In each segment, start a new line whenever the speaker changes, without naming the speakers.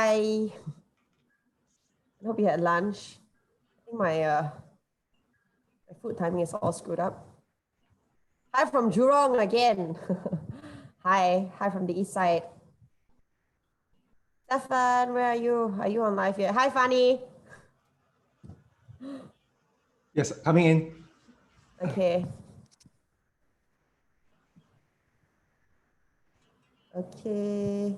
Hi. I hope you had lunch. I think my food timing is all screwed up. Hi from Jurong again. Hi from the east side. Stefan, where are you? Are you on live yet? Hi, Fanny.
Yes, coming in.
Okay. Okay.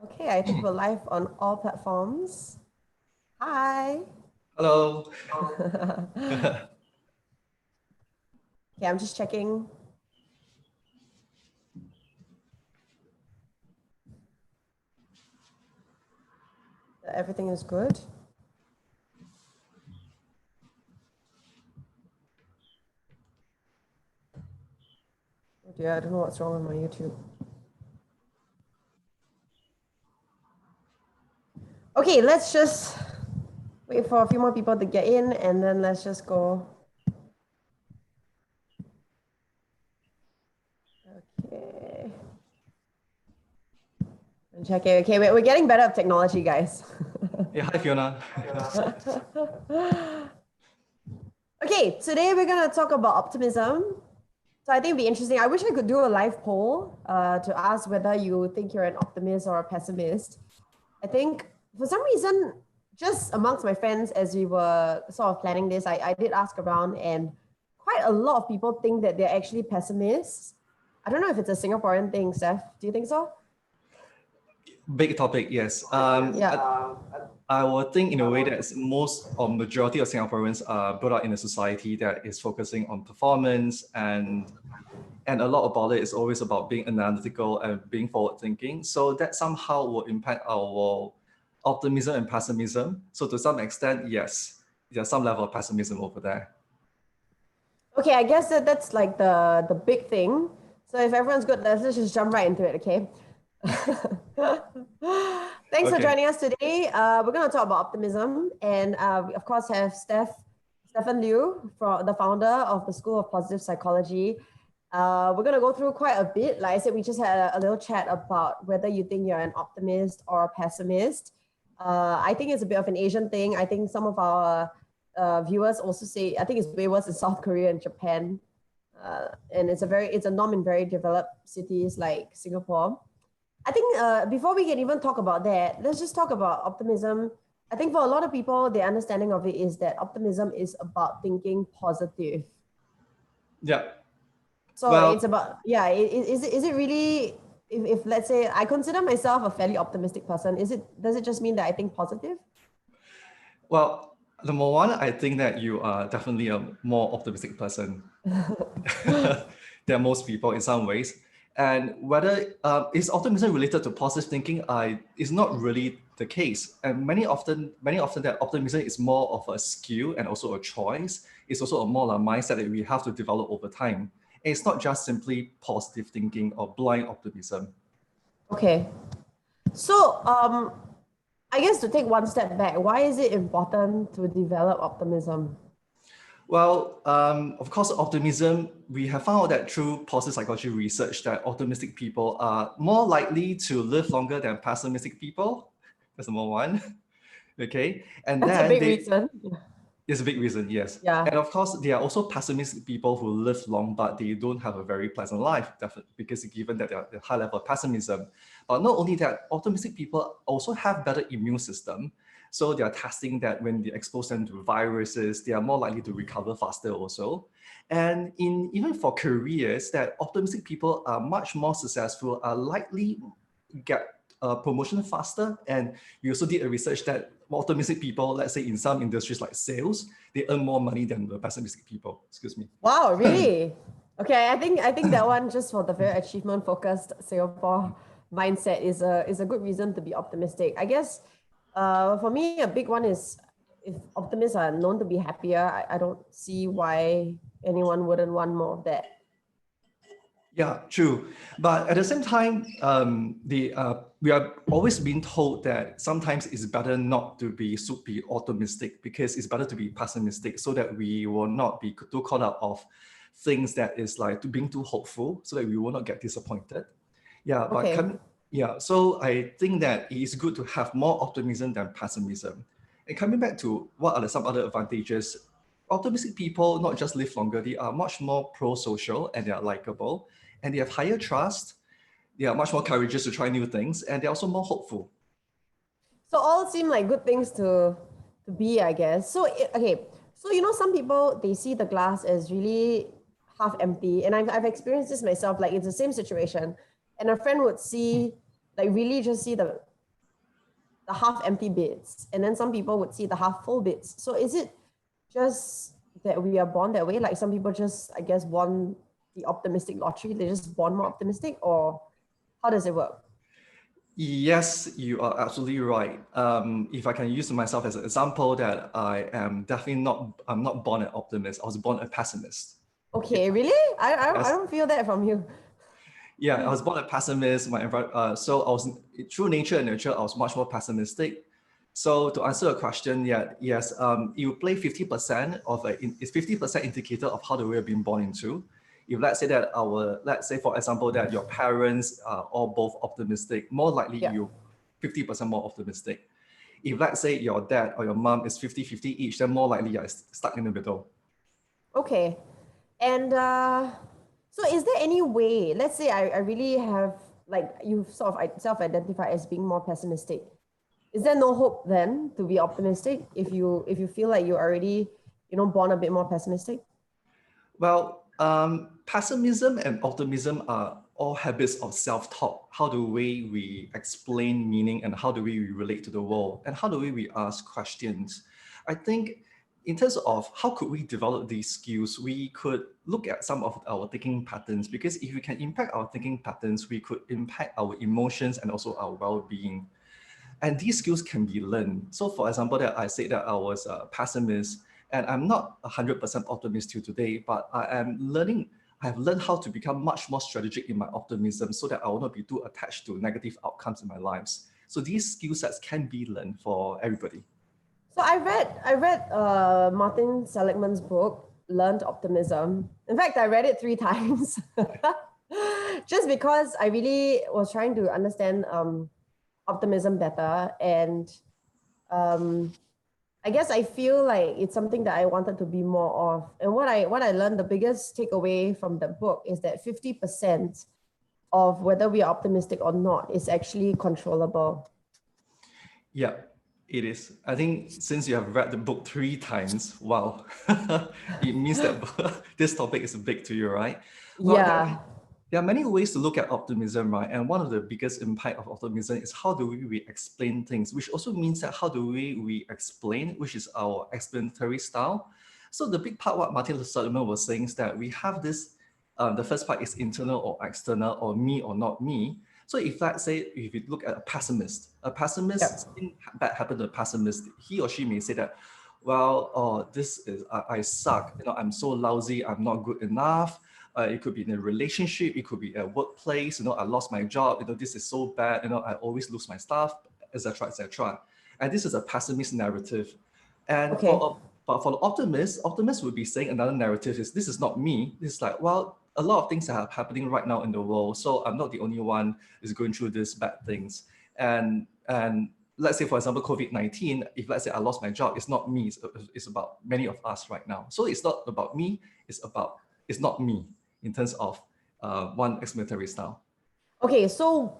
Okay, I think we're live on all platforms. Hi.
Hello.
Okay, I'm just checking. That everything is good. Oh dear, I don't know what's wrong with my YouTube. Okay, let's just wait for a few more people to get in and then let's just go. Okay. And check it. Okay, we're getting better at technology, guys.
Yeah, hi Fiona.
Okay, today we're gonna talk about optimism. So I think it'd be interesting. I wish I could do a live poll to ask whether you think you're an optimist or a pessimist. I think for some reason, just amongst my friends, as we were sort of planning this, I did ask around, and quite a lot of people think that they're actually pessimists. I don't know if it's a Singaporean thing, Steph. Do you think so?
Big topic, yes.
Yeah.
I would think in a way that most or majority of Singaporeans are brought up in a society that is focusing on performance, and a lot about it is always about being analytical and being forward thinking. So that somehow will impact our optimism and pessimism. So to some extent, yes, there's some level of pessimism over there.
Okay, I guess that's like the big thing. So if everyone's good, let's just jump right into it, okay? Thanks for joining us today. We're going to talk about optimism, and we of course have Stephen Lew, the founder of the School of Positive Psychology. We're going to go through quite a bit. Like I said, we just had a little chat about whether you think you're an optimist or a pessimist. I think it's a bit of an Asian thing. I think some of our viewers also say, I think it's way worse in South Korea and Japan. And it's a norm in very developed cities like Singapore. I think before we can even talk about that, let's just talk about optimism. I think for a lot of people, the understanding of it is that optimism is about thinking positive.
Yeah.
So
well,
it's about, yeah, is it really, if let's say I consider myself a fairly optimistic person, does it just mean that I think positive?
Well, number one, I think that you are definitely a more optimistic person than most people in some ways. And whether is optimism related to positive thinking, is not really the case. And many often that optimism is more of a skill and also a choice. It's also a more a mindset that we have to develop over time. And it's not just simply positive thinking or blind optimism.
Okay. So I guess to take one step back, why is it important to develop optimism?
Well, of course, optimism, we have found out that through positive psychology research that optimistic people are more likely to live longer than pessimistic people. That's number one. Okay. And
That's a
then
big reason.
it's a big reason, yes.
Yeah.
And of course, there are also pessimistic people who live long, but they don't have a very pleasant life, definitely, because given that they are the high level of pessimism. But not only that, optimistic people also have better immune system. So they are testing that when they expose them to viruses, they are more likely to recover faster also. And even for careers, that optimistic people are much more successful, are likely get promotion faster. And we also did a research that optimistic people, let's say in some industries like sales, they earn more money than the pessimistic people. Excuse me.
Wow, really? Okay, I think that one, just for the very achievement focused Singapore mindset, is a good reason to be optimistic. I guess for me, a big one is if optimists are known to be happier, I don't see why anyone wouldn't want more of that.
Yeah, true. But at the same time, we are always being told that sometimes it's better not to be optimistic, because it's better to be pessimistic so that we will not be too caught up of things that is like to being too hopeful so that we will not get disappointed. Yeah, but
Okay.
so I think that it is good to have more optimism than pessimism. And coming back to what are some other advantages, optimistic people not just live longer, they are much more pro-social and they are likable and they have higher trust. They are much more courageous to try new things and they're also more hopeful.
So all seem like good things to be, I guess. So okay, so some people, they see the glass as really half empty, and I've experienced this myself. Like it's the same situation, and a friend would see like really just see the half empty bits, and then some people would see the half full bits. So is it just that we are born that way? Like some people just, I guess, won the optimistic lottery. They just born more optimistic, or how does it work?
Yes, you are absolutely right. If I can use myself as an example, that I am definitely I'm not born an optimist. I was born a pessimist.
Okay, really? I
Yes.
don't feel that from you.
Yeah, I was born a pessimist. So I was through nature and nurture, I was much more pessimistic. So to answer a question, yes, you play 50% of it's 50% indicator of how the way you've been born into. If let's say for example that your parents are all both optimistic, more likely
Yeah.
you 50% more optimistic. If let's say your dad or your mom is 50-50 each, then more likely you're stuck in the middle.
Okay. And so is there any way, let's say I really have, like you sort of self-identify as being more pessimistic. Is there no hope then to be optimistic if you feel like you're already, born a bit more pessimistic?
Well, pessimism and optimism are all habits of self-talk. How do we explain meaning and how do we relate to the world and how do we ask questions? I think in terms of how could we develop these skills, we could look at some of our thinking patterns, because if we can impact our thinking patterns, we could impact our emotions and also our well-being. And these skills can be learned. So for example, that I said that I was a pessimist and I'm not 100% optimist till today, but I have learned how to become much more strategic in my optimism so that I will not be too attached to negative outcomes in my lives. So these skill sets can be learned for everybody.
So I read Martin Seligman's book, Learned Optimism. In fact, I read it 3 times. Just because I really was trying to understand optimism better. And I guess I feel like it's something that I wanted to be more of. And what I learned, the biggest takeaway from the book is that 50% of whether we are optimistic or not is actually controllable.
Yeah, it is. I think since you have read the book 3 times, wow, it means that this topic is big to you, right? Well,
Yeah.
there are many ways to look at optimism, right? And one of the biggest impact of optimism is how do we explain things, which also means that how do we explain, which is our explanatory style. So the big part, what Martin Seligman was saying is that we have this, the first part is internal or external or me or not me. So if let's say, if you look at a pessimist,
Yep.
something bad happened to a pessimist, he or she may say that, well, oh, I suck, I'm so lousy, I'm not good enough. It could be in a relationship, it could be a workplace, I lost my job, this is so bad, I always lose my stuff, etc., etc. And this is a pessimist narrative. And
Okay.
but for the optimist would be saying another narrative is, this is not me. This is like, well, a lot of things are happening right now in the world, so I'm not the only one who's going through these bad things. And let's say, for example, COVID-19, if let's say I lost my job, it's not me, it's about many of us right now. So it's not about me, it's not me in terms of one explanatory style.
Okay, so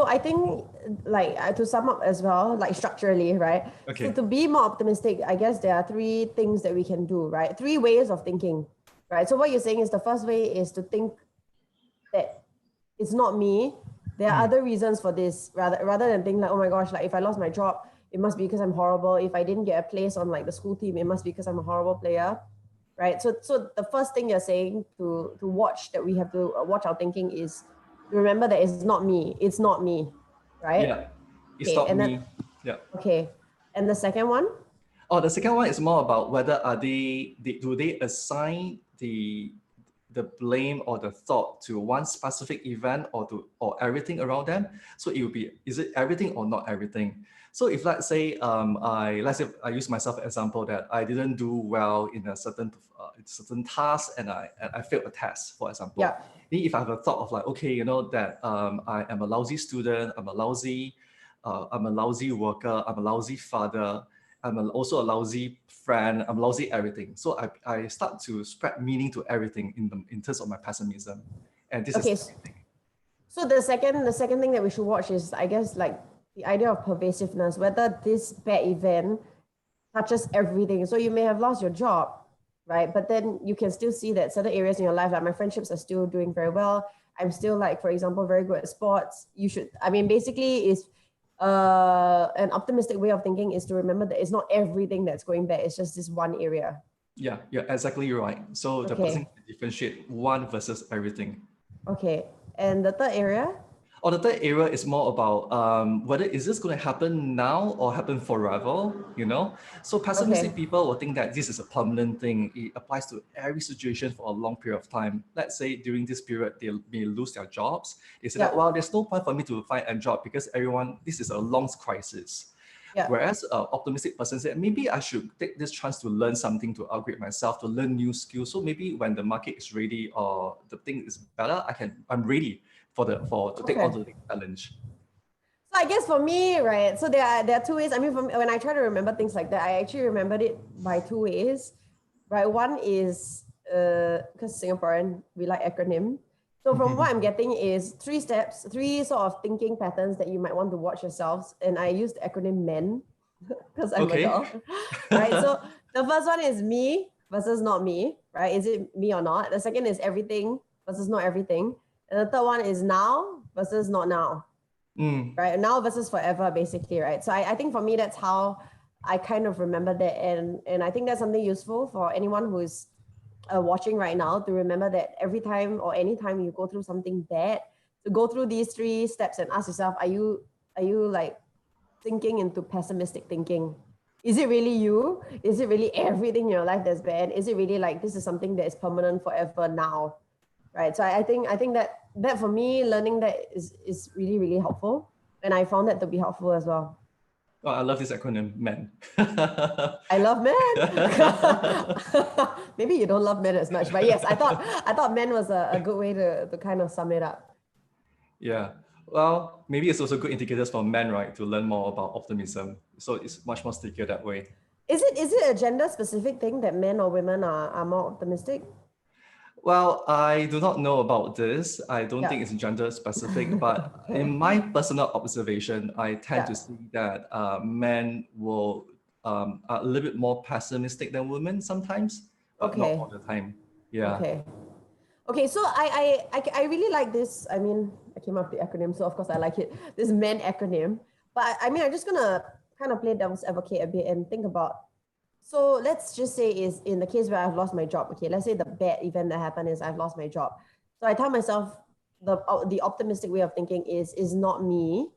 I think like to sum up as well, like structurally, right? So
Okay.
to be more optimistic, I guess there are 3 things that we can do, right? 3 ways of thinking, right? So what you're saying is the first way is to think that it's not me. There are other reasons for this, rather than think like, oh my gosh, like if I lost my job, it must be because I'm horrible. If I didn't get a place on like the school team, it must be because I'm a horrible player, right? So the first thing you're saying to watch, that we have to watch our thinking, is to remember that it's not me. It's not me, right?
Yeah, it's
Okay,
not
and then
me. Yeah.
okay, and the second one.
Oh, the second one is more about whether do they assign the blame or the thought to one specific event or everything around them. So it will be, is it everything or not everything? So if let's say let's say I use myself as an example that I didn't do well in a certain task and I failed a test, for example.
Yeah.
If I have a thought of like, okay, you know, that I am a lousy student, I'm a lousy worker, I'm a lousy father, also a lousy friend, I'm lousy everything. So I start to spread meaning to everything in terms of my pessimism. And this
Okay.
is
So the second thing that we should watch is, I guess, like the idea of pervasiveness, whether this bad event touches everything. So you may have lost your job, right? But then you can still see that certain areas in your life, like my friendships are still doing very well. I'm still, like, for example, very good at sports. Basically is an optimistic way of thinking is to remember that it's not everything that's going bad. It's just this one area.
Yeah, you're exactly right. So the person can differentiate one versus everything.
Okay. And the third area?
Or the third area is more about whether is this going to happen now or happen forever, you know? So pessimistic people will think that this is a permanent thing. It applies to every situation for a long period of time. Let's say during this period, they may lose their jobs. They say that, well, there's no point for me to find a job because this is a long crisis. Yeah. Whereas an optimistic person said, maybe I should take this chance to learn something, to upgrade myself, to learn new skills. So maybe when the market is ready or the thing is better, I'm ready to take on the challenge.
So I guess for me, right, so there are two ways. I mean, when I try to remember things like that, I actually remembered it by two ways, right? One is, because Singaporean, we like acronym. So from what I'm getting is 3 steps, 3 sort of thinking patterns that you might want to watch yourselves. And I use the acronym MEN because I'm a girl, right? So the first one is me versus not me, right? Is it me or not? The second is everything versus not everything. And the third one is now versus not now, right? Now versus forever, basically, right? So I think for me, that's how I kind of remember that. And I think that's something useful for anyone who's watching right now, to remember that every time or anytime you go through something bad, to go through these 3 steps and ask yourself, are you like thinking into pessimistic thinking? Is it really you? Is it really everything in your life that's bad? Is it really like this is something that is permanent forever now? Right. So I think that for me, learning that is really, really helpful. And I found that to be helpful as well.
Oh, I love this acronym, MEN.
I love men. Maybe you don't love men as much, but yes, I thought men was a good way to kind of sum it up.
Yeah. Well, maybe it's also good indicators for men, right, to learn more about optimism. So it's much more stickier that way.
Is it a gender specific thing that men or women are more optimistic?
Well, I do not know about this. I don't think it's gender specific, but in my personal observation, I tend to see that men will are a little bit more pessimistic than women sometimes, but not all the time. Yeah.
Okay, so I really like this. I mean, I came up with the acronym, so of course I like it. This MEN acronym. But I mean, I'm just gonna kind of play devil's advocate a bit and think about, so let's just say is in the case where I've lost my job. Okay, let's say the bad event that happened is I've lost my job. So I tell myself the optimistic way of thinking is not me,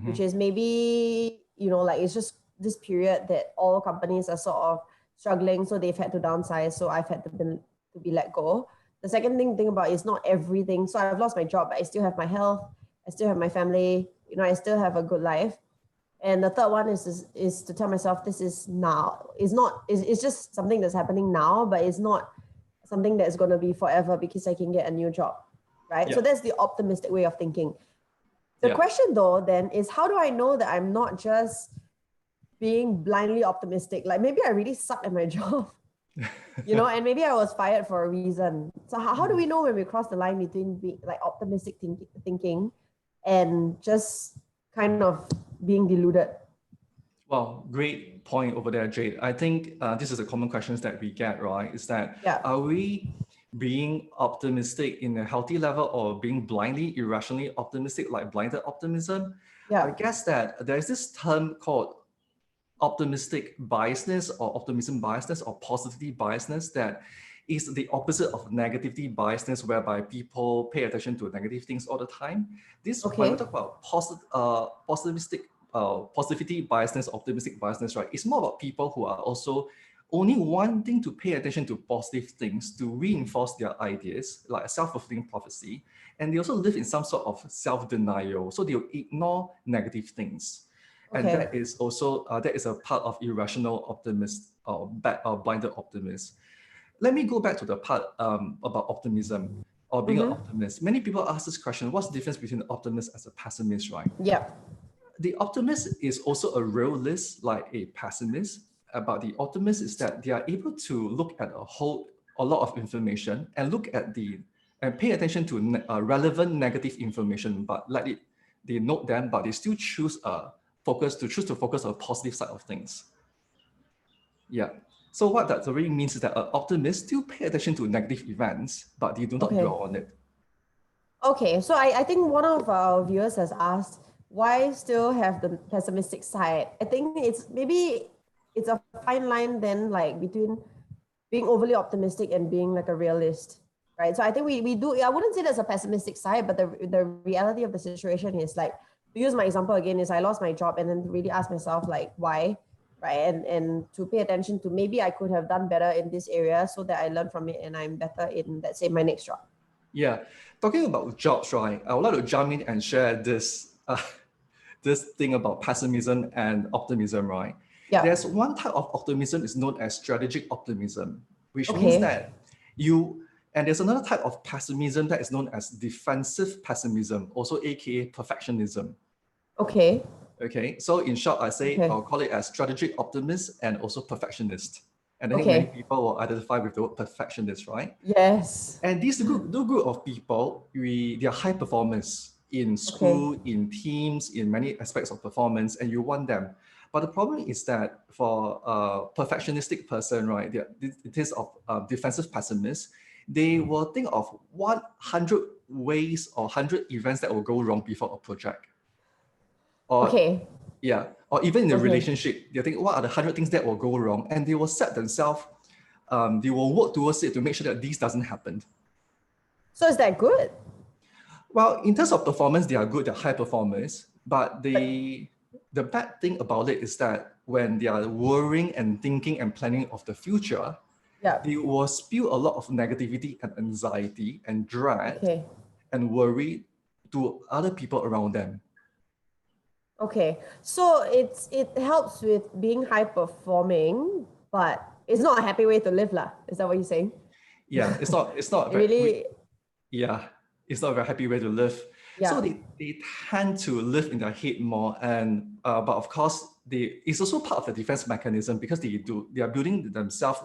which is maybe, you know, like it's just this period that all companies are sort of struggling, so they've had to downsize. So I've had to be let go. The second thing about is not everything. So I've lost my job, but I still have my health. I still have my family. You know, I still have a good life. And the third one is to tell myself this is now. It's just something that's happening now, but it's not something that's going to be forever because I can get a new job, right? Yeah. So that's the optimistic way of thinking. The question though then is, how do I know that I'm not just being blindly optimistic? Like maybe I really suck at my job, you know, and maybe I was fired for a reason. So how do we know when we cross the line between being like optimistic thinking and just kind of being deluded?
Well, great point over there, Jade. I think this is a common questions that we get, right? Is that are we being optimistic in a healthy level or being blindly, irrationally optimistic, like blinded optimism? I guess that there's this term called optimistic biasness or optimism biasness or positivity biasness that is the opposite of negativity biasness, whereby people pay attention to negative things all the time. This when we talk about positivity biasness, optimistic biasness, right? It's more about people who are also only wanting to pay attention to positive things to reinforce their ideas, like a self-fulfilling prophecy. And they also live in some sort of self-denial. So they'll ignore negative things. And
Okay.
that is also, that is a part of irrational optimist or blinded optimist. Let me go back to the part about optimism or being an optimist. Many people ask this question, what's the difference between an optimist and a pessimist, right?
Yeah.
The optimist is also a realist like a pessimist, but the optimist is that they are able to look at a lot of information and look at and pay attention to relevant negative information, but they note them, but they still choose to focus on the positive side of things. Yeah. So what that really means is that an optimist still pay attention to negative events, but they do not dwell on it.
Okay, so I think one of our viewers has asked, why still have the pessimistic side? I think it's a fine line then, like between being overly optimistic and being like a realist, right? So I think we do, I wouldn't say there's a pessimistic side, but the reality of the situation is like, to use my example again, is I lost my job and then really ask myself like, why? Right, and to pay attention to maybe I could have done better in this area so that I learn from it and I'm better in, let's say, my next job.
Yeah, talking about jobs, right? I would like to jump in and share this this thing about pessimism and optimism, right?
Yeah.
There's one type of optimism is known as strategic optimism, which means that and there's another type of pessimism that is known as defensive pessimism, also aka perfectionism.
Okay.
Okay, so in short, I'll call it as strategic optimist and also perfectionist. And I think many people will identify with the word perfectionist, right?
Yes.
And these group of people, they are high performers in school, in teams, in many aspects of performance, and you want them. But the problem is that for a perfectionistic person, right, it is of defensive pessimists, they will think of 100 ways or 100 events that will go wrong before a project. Or, yeah, or even in a relationship, they think, what are the 100 things that will go wrong? And they will set themselves, they will work towards it to make sure that this doesn't happen.
So is that good?
Well, in terms of performance, they are good, they're high performers. But the bad thing about it is that when they are worrying and thinking and planning of the future, they will spew a lot of negativity and anxiety and dread and worry to other people around them.
Okay, so it helps with being high performing, but it's not a happy way to live, lah. Is that what you're saying?
Yeah, it's not
really.
It's not a very happy way to live. Yeah. So they tend to live in their head more, and but of course it's also part of the defense mechanism because they are building themselves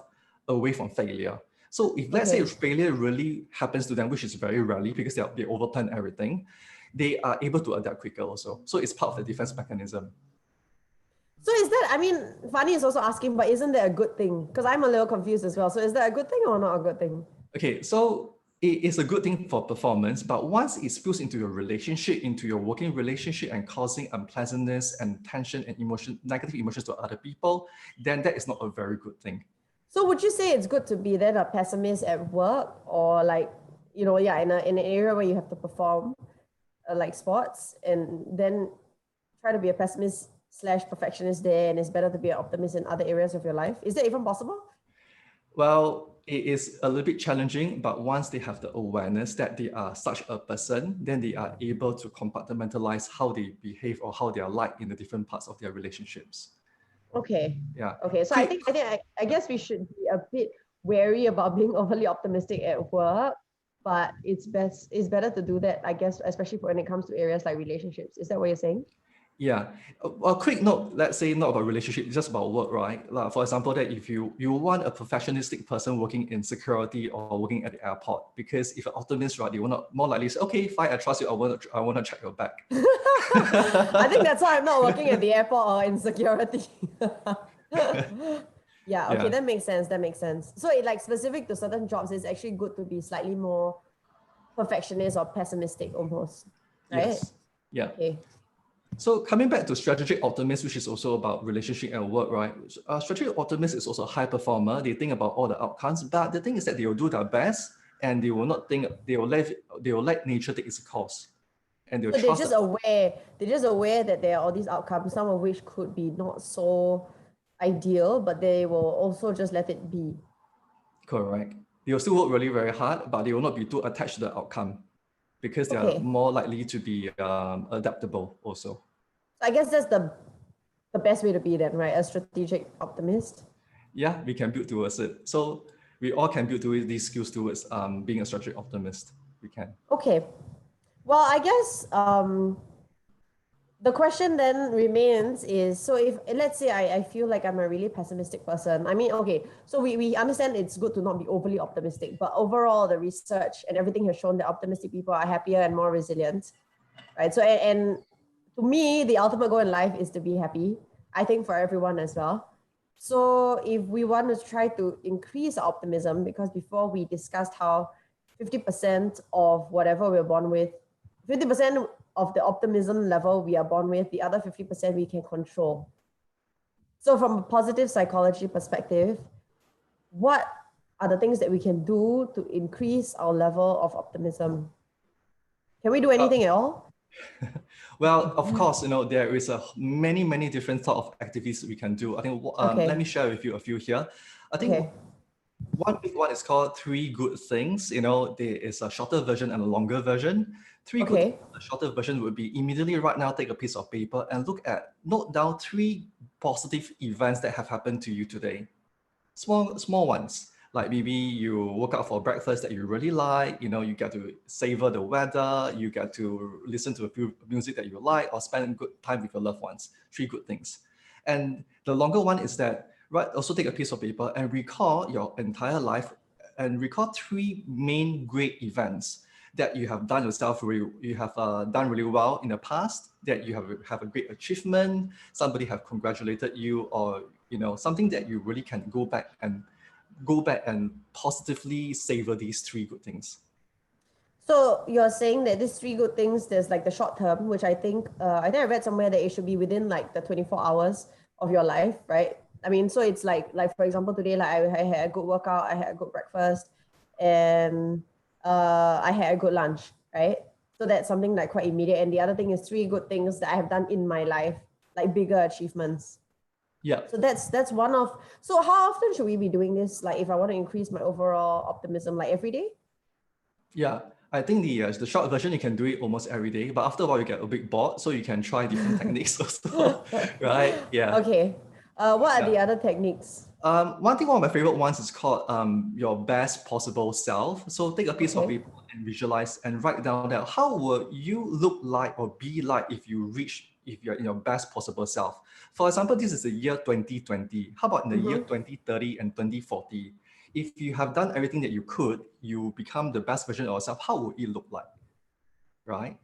away from failure. So if let's say if failure really happens to them, which is very rarely because they overplan everything, they are able to adapt quicker also. So it's part of the defense mechanism.
So is that, I mean, Fani is also asking, but isn't that a good thing? Because I'm a little confused as well. So is that a good thing or not a good thing?
Okay, so it is a good thing for performance, but once it spills into your relationship, into your working relationship and causing unpleasantness and tension and negative emotions to other people, then that is not a very good thing.
So would you say it's good to be then a pessimist at work or like, in an area where you have to perform like sports and then try to be a pessimist / perfectionist there, and it's better to be an optimist in other areas of your life? Is that even possible?
Well, it is a little bit challenging, but once they have the awareness that they are such a person, then they are able to compartmentalize how they behave or how they are like in the different parts of their relationships.
Okay. Yeah. Okay. So I guess we should be a bit wary about being overly optimistic at work, but it's better to do that, I guess, especially when it comes to areas like relationships. Is that what you're saying?
Yeah. A quick note, let's say not about relationship, just about work, right? Like for example, that if you want a perfectionistic person working in security or working at the airport, because if an optimist, right, they will not more likely say, okay, fine, I trust you, I want to check your bag.
I think that's why I'm not working at the airport or in security. Yeah, okay, that makes sense. So it like specific to certain jobs, it's actually good to be slightly more perfectionist or pessimistic almost, right?
Yes. Yeah.
Okay.
So coming back to strategic optimist, which is also about relationship and work, right? Strategic optimist is also a high performer. They think about all the outcomes, but the thing is that they will do their best and they will not think, they will let nature take its course. And they're
just aware that there are all these outcomes, some of which could be not so ideal, but they will also just let it be.
Correct. They will still work really very hard, but they will not be too attached to the outcome because they are
Okay.
more likely to be adaptable also.
So I guess that's the best way to be then, right? A strategic optimist.
Yeah, we can build towards it. So we all can build towards these skills towards being a strategic optimist. We can.
Okay. Well, I guess the question then remains is, so if let's say I feel like I'm a really pessimistic person. I mean, okay, so we understand it's good to not be overly optimistic, but overall the research and everything has shown that optimistic people are happier and more resilient, right? So and to me, the ultimate goal in life is to be happy. I think for everyone as well. So if we want to try to increase optimism, because before we discussed how 50% of whatever we're born with, 50% of the optimism level we are born with, the other 50% we can control. So from a positive psychology perspective, what are the things that we can do to increase our level of optimism? Can we do anything at all?
Well, of course, there is many different sort of activities we can do. I think
Okay.
let me share with you a few here. I think
Okay.
one big one is called three good things. There is a shorter version and a longer version.
Okay.
The shorter version would be immediately right now, take a piece of paper and note down three positive events that have happened to you today. Small ones. Like maybe you woke up for breakfast that you really like, you get to savor the weather, you get to listen to a few music that you like, or spend good time with your loved ones. Three good things. And the longer one is that, right, also take a piece of paper and recall your entire life and recall three main great events that you have done yourself, you have done really well in the past, that you have a great achievement, somebody have congratulated you, or something that you really can go back and positively savor these three good things.
So you're saying that these three good things, there's like the short term, which I think I read somewhere that it should be within like the 24 hours of your life, right? I mean, so it's like for example, today, like I had a good workout, I had a good breakfast, and I had a good lunch, right? So that's something like quite immediate. And the other thing is three good things that I have done in my life, like bigger achievements.
Yeah.
So that's one of. So how often should we be doing this? Like if I want to increase my overall optimism, like every day?
Yeah. I think the short version, you can do it almost every day, but after a while you get a bit bored, so you can try different techniques also, right? Yeah.
Okay. What are the other techniques?
One of my favorite ones is called your best possible self. So take a piece of
Okay.
paper and visualize and write down that how will you look like or be like if you're in your best possible self. For example, this is the year 2020. How about in the year 2030 and 2040? If you have done everything that you could, you become the best version of yourself, how would it look like? Right?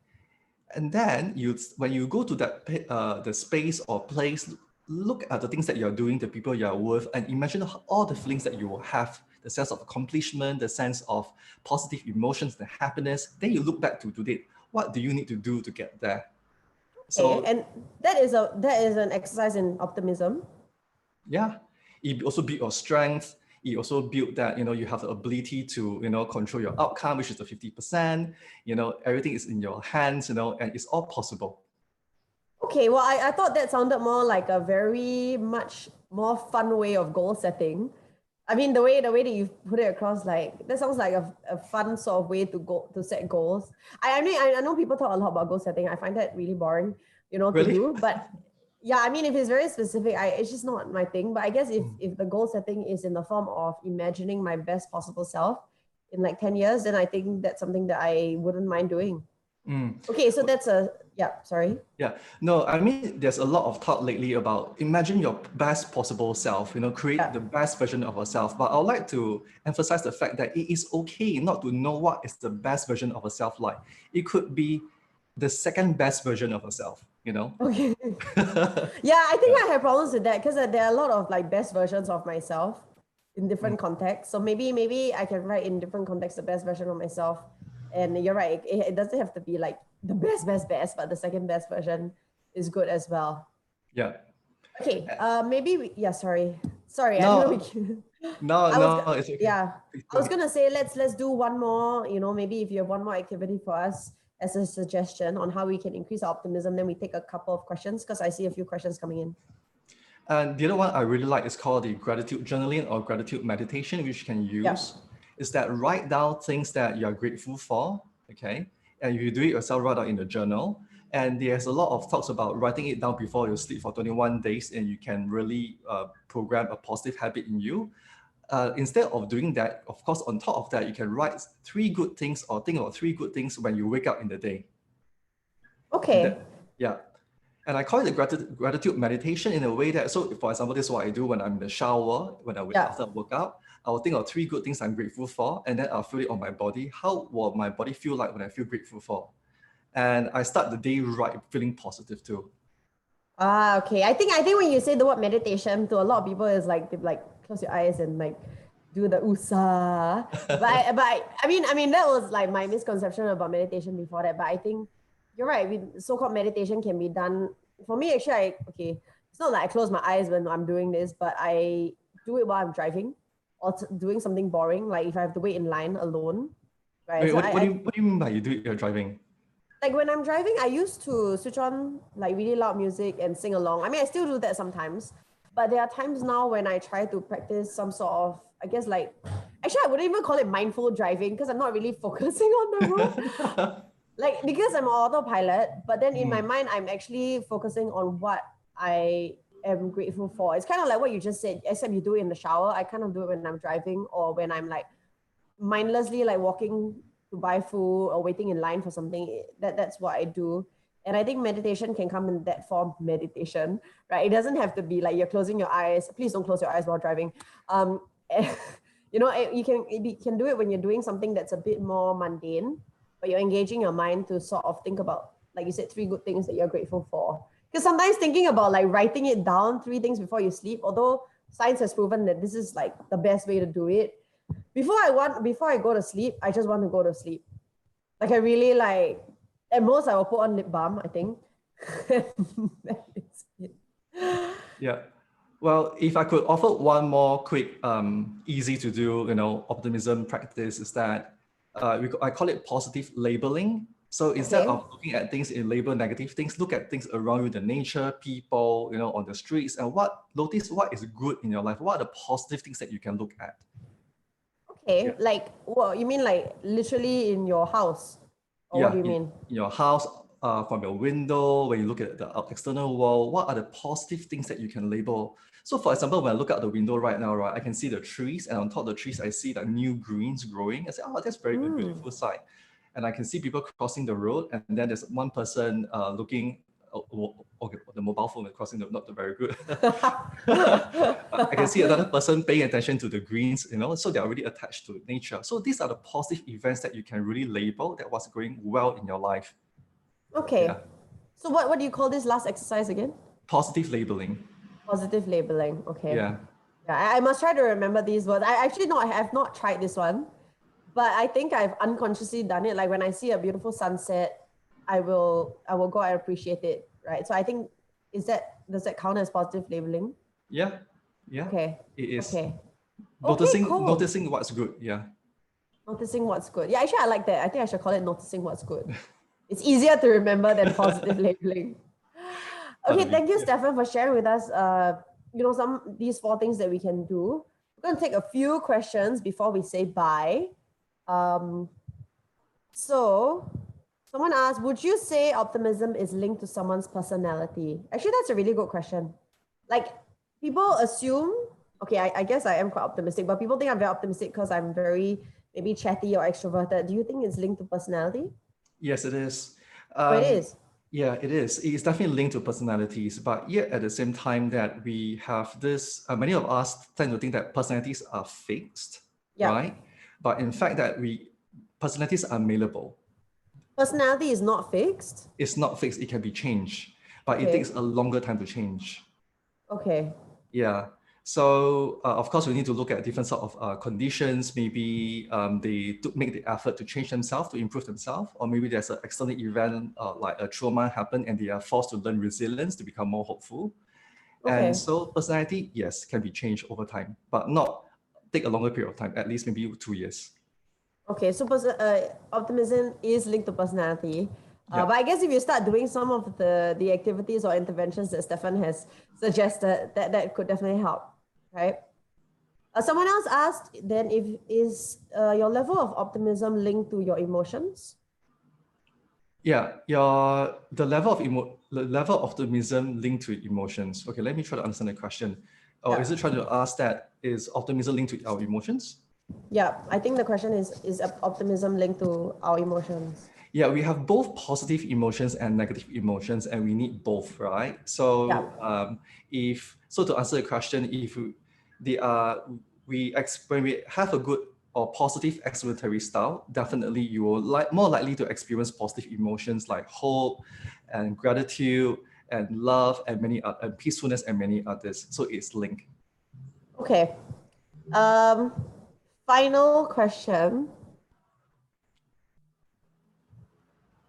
And then when you go to that the space or place, look at the things that you're doing, the people you're with, and imagine all the feelings that you will have, the sense of accomplishment, the sense of positive emotions, the happiness. Then you look back to today. What do you need to do to get there?
Okay,
So
and that is an exercise in optimism.
yeah, it also build your strength. It also build that, you have the ability to, control your outcome, which is the 50%. Everything is in your hands, and it's all possible.
Okay, well, I thought that sounded more like a very much more fun way of goal setting. I mean, the way that you put it across, like that sounds like a fun sort of way to set goals. I mean, I know people talk a lot about goal setting. I find that really boring, to
Really?
do. But yeah, I mean, if it's very specific, it's just not my thing. But I guess if the goal setting is in the form of imagining my best possible self in like 10 years, then I think that's something that I wouldn't mind doing. Okay, so sorry.
Yeah, no, I mean, there's a lot of talk lately about imagine your best possible self, create the best version of yourself. But I would like to emphasize the fact that it is okay not to know what is the best version of yourself like. It could be the second best version of yourself,
Okay. Yeah, I think I have problems with that because there are a lot of like best versions of myself in different contexts. So maybe I can write in different contexts the best version of myself. And you're right, it doesn't have to be like the best, but the second best version is good as well.
Yeah.
Okay, sorry. Sorry, I
No,
didn't know
it's okay.
yeah.
Please
I
go
was
ahead.
gonna say let's do one more, maybe if you have one more activity for us as a suggestion on how we can increase our optimism, then we take a couple of questions because I see a few questions coming in.
And the other one I really like is called the gratitude journaling or gratitude meditation, which you can use. Is that write down things that you're grateful for, okay? And you do it yourself, write out in the journal. And there's a lot of talks about writing it down before you sleep for 21 days, and you can really program a positive habit in you. Instead of doing that, of course, on top of that, you can write 3 good things or think about 3 good things when you wake up in the day.
Okay.
Yeah. And I call it the gratitude meditation in a way that, so for example, this is what I do when I'm in the shower, when I after I work out, I will think of 3 good things I'm grateful for, and then I'll feel it on my body. How will my body feel like when I feel grateful for? And I start the day right, feeling positive too.
Okay. I think when you say the word meditation, to a lot of people is like, they like close your eyes and like do the usa. but I mean that was like my misconception about meditation before that. But I think you're right. So-called meditation can be done. For me, actually, it's not like I close my eyes when I'm doing this, but I do it while I'm driving or doing something boring, like if I have to wait in line alone. Right.
Wait,
So
what do you mean by you do it while driving?
like when I'm driving, I used to switch on like really loud music and sing along. I mean, I still do that sometimes, but there are times now when I try to practice some sort of, I guess like, actually, I wouldn't even call it mindful driving because I'm not really focusing on the road. Like, because I'm an autopilot, but then in my mind, I'm actually focusing on what I am grateful for. It's kind of like what you just said, except you do it in the shower. I kind of do it when I'm driving or when I'm like mindlessly like walking to buy food or waiting in line for something. That's what I do. And I think meditation can come in that form, meditation, right? It doesn't have to be like you're closing your eyes. Please don't close your eyes while driving. You can do it when you're doing something that's a bit more mundane, but you're engaging your mind to sort of think about, like you said, 3 good things that you're grateful for. Because sometimes thinking about like writing it down, 3 things before you sleep, although science has proven that this is like the best way to do it, before I go to sleep, I just want to go to sleep. Like I really like, at most I will put on lip balm, I think.
Yeah. Well, if I could offer one more quick, easy to do, optimism practice is that I call it positive labeling. So instead of looking at things in label negative things, look at things around you, the nature, people, on the streets, and notice what is good in your life. What are the positive things that you can look at?
Okay, yeah. Like, well, you mean like literally in your house? Or what do you mean?
In your house, from your window, when you look at the external world, what are the positive things that you can label? So for example, when I look out the window right now, right, I can see the trees, and on top of the trees, I see the new greens growing. I say, oh, that's very good, beautiful sight. And I can see people crossing the road, and then there's one person looking. Okay, the mobile phone is crossing not very good. I can see another person paying attention to the greens, so they're really attached to nature. So these are the positive events that you can really label that was going well in your life.
Okay. Yeah. So what do you call this last exercise again?
Positive labeling.
Positive labeling. Okay.
Yeah.
Yeah, I must try to remember these words. I have not tried this one, but I think I've unconsciously done it. Like when I see a beautiful sunset, I will go and appreciate it. Right. So I think, does that count as positive labeling?
Yeah. Yeah.
Okay.
It is.
Okay.
Noticing what's good. Yeah.
Noticing what's good. Yeah, actually I like that. I think I should call it noticing what's good. It's easier to remember than positive labeling. Okay, thank you, Stephen, for sharing with us these 4 things that we can do. We're going to take a few questions before we say bye. So someone asked, would you say optimism is linked to someone's personality? Actually, that's a really good question. Like, people assume, okay, I guess I am quite optimistic, but people think I'm very optimistic because I'm very maybe chatty or extroverted. Do you think it's linked to personality?
Yes, it is.
It is.
Yeah, it is. It's definitely linked to personalities, but yet at the same time that we have this, many of us tend to think that personalities are fixed, right? But in fact personalities are malleable.
Personality is not fixed?
It's not fixed, it can be changed, but it takes a longer time to change.
Okay.
Yeah. So of course, we need to look at different sort of conditions. Maybe they make the effort to change themselves, to improve themselves, or maybe there's an external event like a trauma happened and they are forced to learn resilience to become more hopeful. Okay. And so personality, yes, can be changed over time, but not take a longer period of time, at least maybe 2 years.
Okay, so optimism is linked to personality. But I guess if you start doing some of the activities or interventions that Stefan has suggested, that could definitely help, right? Someone else asked then, is your level of optimism linked to your emotions?
Yeah, the level of optimism linked to emotions. Okay, let me try to understand the question. Or is it trying to ask that is optimism linked to our emotions?
Yeah, I think the question is optimism linked to our emotions?
Yeah, we have both positive emotions and negative emotions, and we need both, right? So, to answer the question, if when we have a good or positive explanatory style, definitely you will more likely to experience positive emotions like hope and gratitude and love and and peacefulness and many others. So it's linked.
Okay. Final question.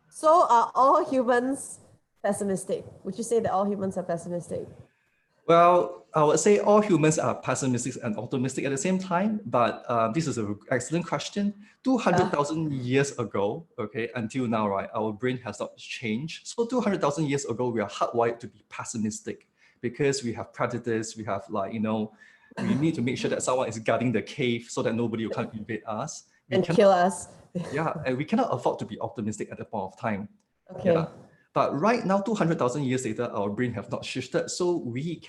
So are all humans pessimistic? Would you say that all humans are pessimistic?
Well, I would say all humans are pessimistic and optimistic at the same time, but this is an excellent question. 200,000 years ago, okay, until now, right, our brain has not changed. So 200,000 years ago, we are hardwired to be pessimistic because we have predators, we have we need to make sure that someone is guarding the cave so that nobody will come invade us.
And kill us.
Yeah, and we cannot afford to be optimistic at that point of time.
Okay.
Yeah. But right now, 200,000 years later, our brain have not shifted. So we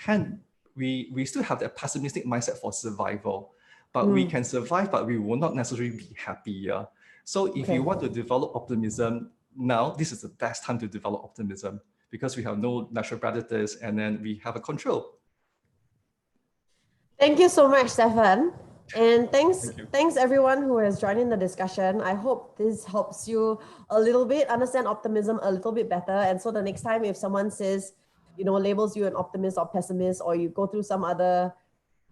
still have that pessimistic mindset for survival, but we can survive, but we will not necessarily be happier. So if you want to develop optimism now, this is the best time to develop optimism because we have no natural predators and then we have a control.
Thank you so much, Stefan. And thanks everyone who has joined in the discussion. I hope this helps you a little bit, understand optimism a little bit better. And so the next time if someone says, labels you an optimist or pessimist, or you go through some other,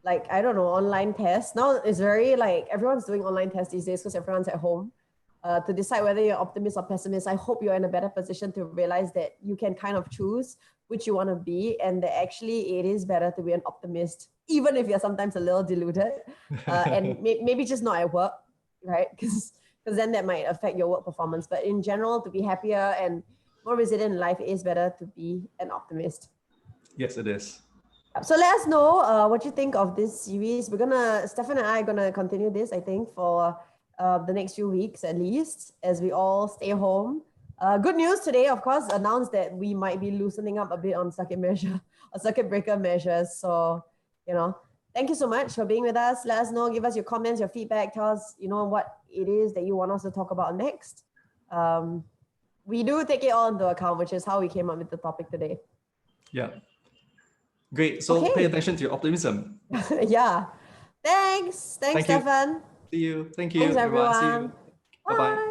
I don't know, online test. Now it's very everyone's doing online tests these days because everyone's at home. To decide whether you're optimist or pessimist, I hope you're in a better position to realize that you can kind of choose which you want to be, and that actually it is better to be an optimist, even if you're sometimes a little deluded, and maybe just not at work, right? Because then that might affect your work performance. But in general, to be happier and more resilient in life, it is better to be an optimist.
Yes, it is.
So let us know what you think of this series. Stefan and I are gonna continue this, I think, for the next few weeks at least, as we all stay home. Good news today, of course, announced that we might be loosening up a bit on circuit breaker measures. So, thank you so much for being with us. Let us know, give us your comments, your feedback, tell us, what it is that you want us to talk about next. We do take it all into account, which is how we came up with the topic today.
Yeah. Great. So pay attention to your optimism.
Yeah. Thanks, Stefan.
See you. Thank you.
Thanks, everyone.
Bye-bye.